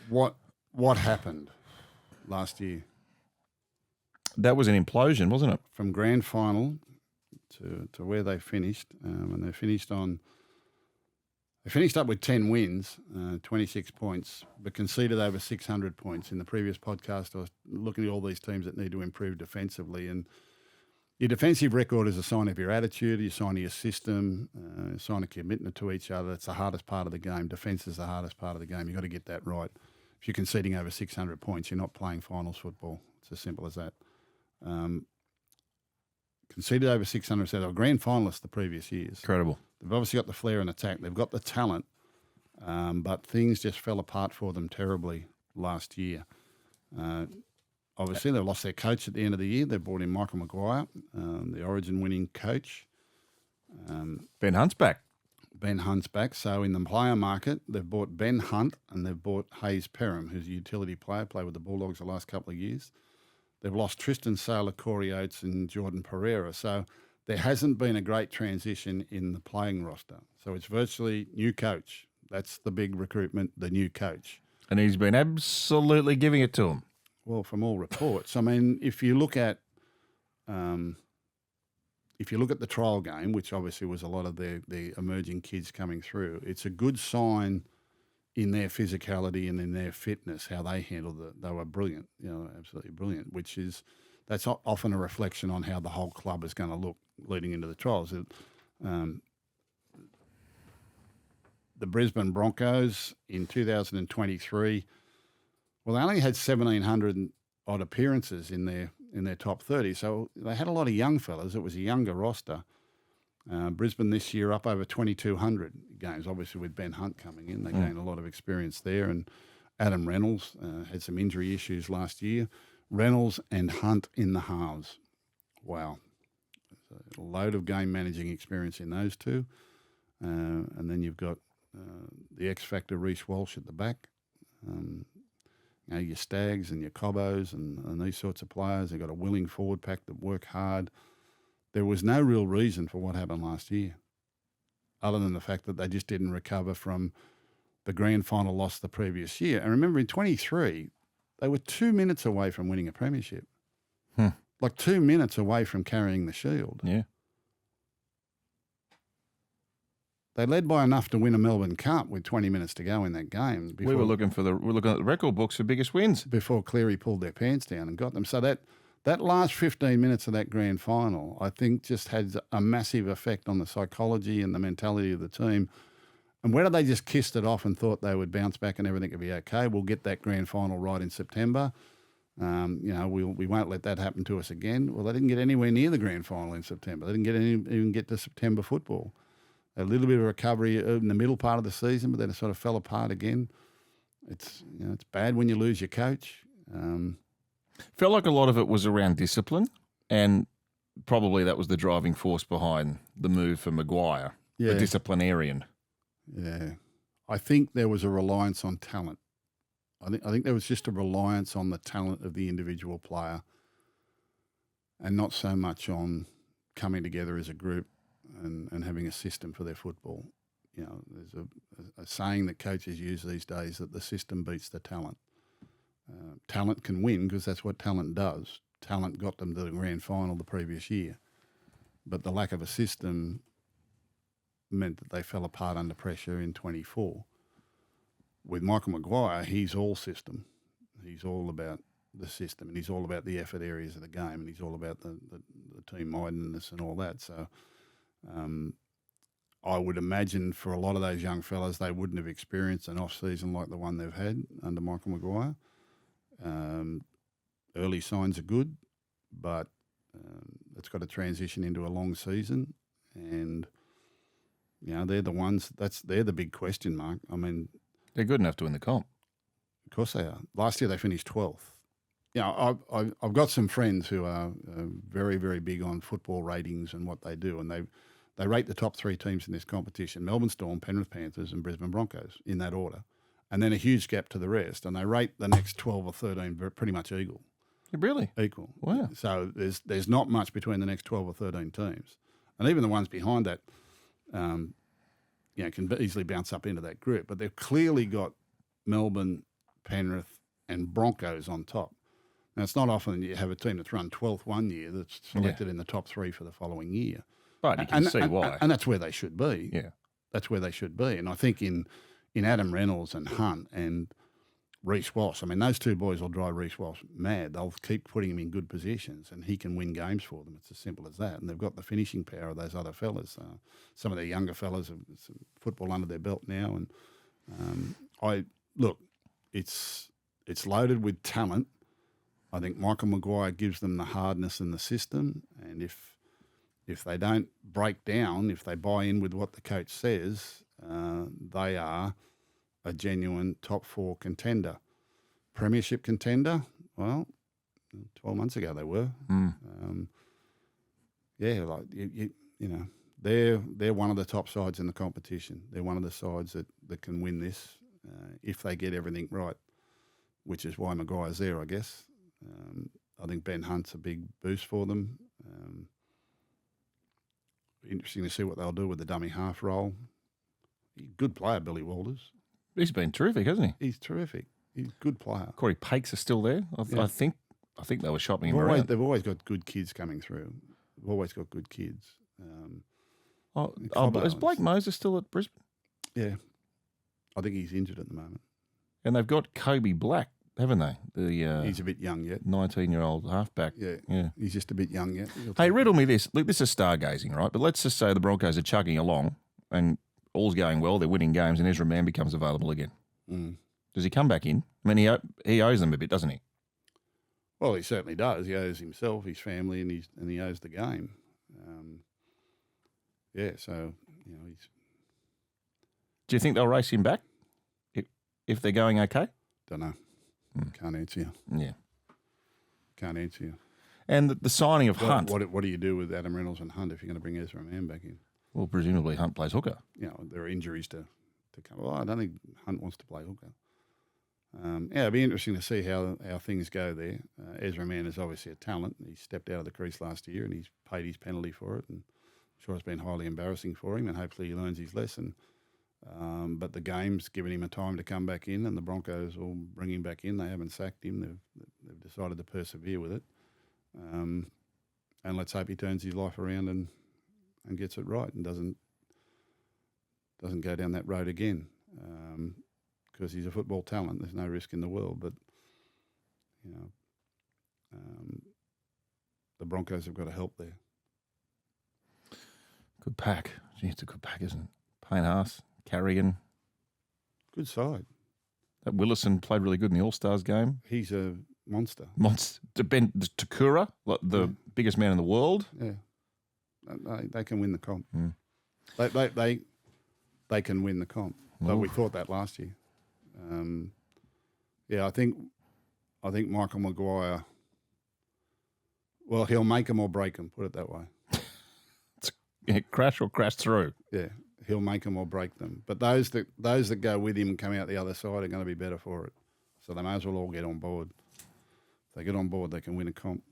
What happened last year? That was an implosion, wasn't it? From grand final to where they finished, and they finished up with 10 wins, 26 points, but conceded over 600 points. In the previous podcast, I was looking at all these teams that need to improve defensively, and your defensive record is a sign of your attitude, a sign of your system, a sign of commitment to each other. It's the hardest part of the game. Defence is the hardest part of the game. You've got to get that right. If you're conceding over 600 points, you're not playing finals football. It's as simple as that. Conceded over 600, they were grand finalists the previous years. Incredible. They've obviously got the flair and attack. They've got the talent, but things just fell apart for them terribly last year. Obviously, they lost their coach at the end of the year. They brought in Michael Maguire, the Origin-winning coach. Ben Hunt's back. Ben Hunt's back. So in the player market, they've bought Ben Hunt and they've bought Hayes Perham, who's a utility player, played with the Bulldogs the last couple of years. They've lost Tristan Saylor, Corey Oates and Jordan Pereira. So there hasn't been a great transition in the playing roster. So it's virtually new coach. That's the big recruitment, the new coach. And he's been absolutely giving it to him. Well, from all reports. I mean, if you look at the trial game, which obviously was a lot of the emerging kids coming through, it's a good sign in their physicality and in their fitness, how they handled it. They were brilliant, absolutely brilliant, that's often a reflection on how the whole club is going to look leading into the trials. The Brisbane Broncos in 2023, well, they only had 1,700 odd appearances in their top 30, so they had a lot of young fellas. It was a younger roster. Brisbane this year up over 2,200 games, obviously with Ben Hunt coming in. They gained a lot of experience there, and Adam Reynolds had some injury issues last year. Reynolds and Hunt in the halves. Wow. A load of game managing experience in those two. And then you've got the X Factor Reece Walsh at the back. Your Stags and your Cobbos and these sorts of players. They've got a willing forward pack that work hard. There was no real reason for what happened last year, other than the fact that they just didn't recover from the grand final loss the previous year. And remember, in 23, they were 2 minutes away from winning a premiership. Like 2 minutes away from carrying the shield. Yeah. They led by enough to win a Melbourne Cup with 20 minutes to go in that game. We're looking at the record books for biggest wins. Before Cleary pulled their pants down and got them. So that last 15 minutes of that grand final, I think, just had a massive effect on the psychology and the mentality of the team. And whether they just kissed it off and thought they would bounce back and everything would be okay, we'll get that grand final right in September. We won't let that happen to us again. Well, they didn't get anywhere near the grand final in September. They didn't even get to September football. A little bit of recovery in the middle part of the season, but then it sort of fell apart again. It's bad when you lose your coach. Felt like a lot of it was around discipline, and probably that was the driving force behind the move for Maguire, the disciplinarian. Yeah. I think there was a reliance on talent. I think there was just a reliance on the talent of the individual player and not so much on coming together as a group and having a system for their football. There's a saying that coaches use these days that the system beats the talent. Talent can win because that's what talent does. Talent got them to the grand final the previous year. But the lack of a system meant that they fell apart under pressure in 24. With Michael Maguire, he's all system. He's all about the system, and he's all about the effort areas of the game, and he's all about the team-mindedness and all that. So I would imagine for a lot of those young fellas, they wouldn't have experienced an off-season like the one they've had under Michael Maguire. Early signs are good, but it's got to transition into a long season, and they're the ones. They're the big question mark. I mean, they're good enough to win the comp. Of course they are. Last year they finished 12th. I've got some friends who are very, very big on football ratings and what they do, and they rate the top three teams in this competition: Melbourne Storm, Penrith Panthers, and Brisbane Broncos in that order, and then a huge gap to the rest. And they rate the next 12 or 13 pretty much equal. Really? Equal. Wow. So there's not much between the next 12 or 13 teams, and even the ones behind that, can easily bounce up into that group. But they've clearly got Melbourne, Penrith, and Broncos on top. Now, it's not often you have a team that's run 12th one year that's selected in the top 3 for the following year. But you can see why. And that's where they should be. Yeah. That's where they should be. And I think in Adam Reynolds and Hunt and Reece Walsh, I mean, those two boys will drive Reece Walsh mad. They'll keep putting him in good positions and he can win games for them. It's as simple as that. And they've got the finishing power of those other fellas. Some of their younger fellas have some football under their belt now. And it's loaded with talent. I think Michael Maguire gives them the hardness in the system. And if they don't break down, if they buy in with what the coach says, they are a genuine top 4 contender. Premiership contender, well, 12 months ago they were. They're one of the top sides in the competition. They're one of the sides that can win this if they get everything right, which is why Maguire's there, I guess. I think Ben Hunt's a big boost for them. Interesting to see what they'll do with the dummy half role. Good player, Billy Walters. He's been terrific, hasn't he? He's terrific. He's a good player. Corey Pakes are still there. I think they were shopping him around. They've always got good kids coming through. They've always got good kids. Is Blake Moses still at Brisbane? Yeah. I think he's injured at the moment. And they've got Kobe Black, haven't they? He's a bit young yet. 19-year-old halfback. Yeah. He's just a bit young yet. Hey, riddle me this. Look, this is stargazing, right? But let's just say the Broncos are chugging along and all's going well. They're winning games and Ezra Mann becomes available again. Does he come back in? I mean, he owes them a bit, doesn't he? Well, he certainly does. He owes himself, his family, and he owes the game. So, he's... Do you think they'll race him back if they're going okay? Don't know. Can't answer you. Yeah. Can't answer you. And the signing of Hunt. What do you do with Adam Reynolds and Hunt if you're going to bring Ezra Mann back in? Well, presumably Hunt plays hooker. There are injuries to come. Well, I don't think Hunt wants to play hooker. It'll be interesting to see how things go there. Ezra Mann is obviously a talent. He stepped out of the crease last year and he's paid his penalty for it. And I'm sure it's been highly embarrassing for him and hopefully he learns his lesson. But the game's given him a time to come back in and the Broncos will bring him back in. They haven't sacked him. They've decided to persevere with it. And let's hope he turns his life around and gets it right and doesn't go down that road again. Because he's a football talent. There's no risk in the world. But, the Broncos have got to help there. Good pack. Gee, it's a good pack, isn't it? Payne Haas, Carrigan. Good side. That Willison played really good in the All-Stars game. He's a monster. Ben Takura, the biggest man in the world. Yeah. They can win the comp. They can win the comp. But we thought that last year. I think Michael Maguire. Well, he'll make them or break them. Put it that way. Crash or crash through. Yeah, he'll make them or break them. But those that go with him and come out the other side are going to be better for it. So they may as well all get on board. If they get on board, they can win a comp.